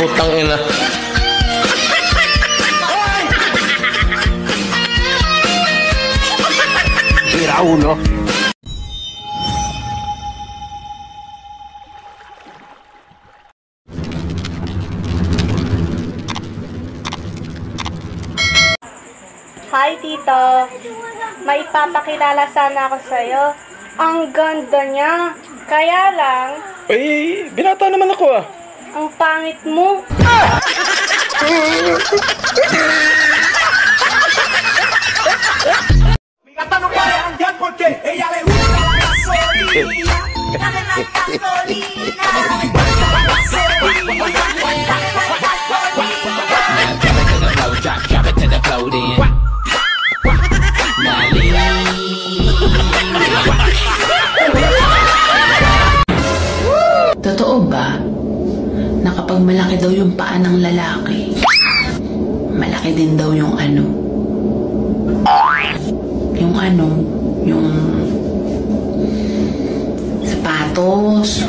putang ina. Tira ulo. Hi, Tito. May papakilala sana ako sa'yo. Ang ganda niya. Kaya lang... Eh, binata naman ako ah. Ang pangit mo. Totoo ba na kapag malaki daw yung paa ng lalaki, malaki din daw yung ano? Yung sapatos.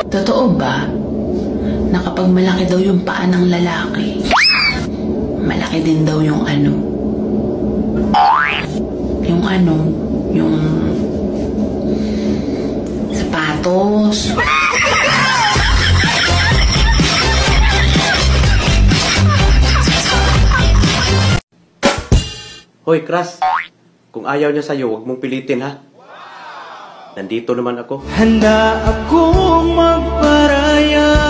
Totoo ba na kapag malaki daw yung paa ng lalaki, malaki din daw yung ano? Yung sapatos. Hoy, Crush. Kung ayaw niya sa'yo, huwag mong pilitin, ha? Nandito naman ako. Handa akong magparaya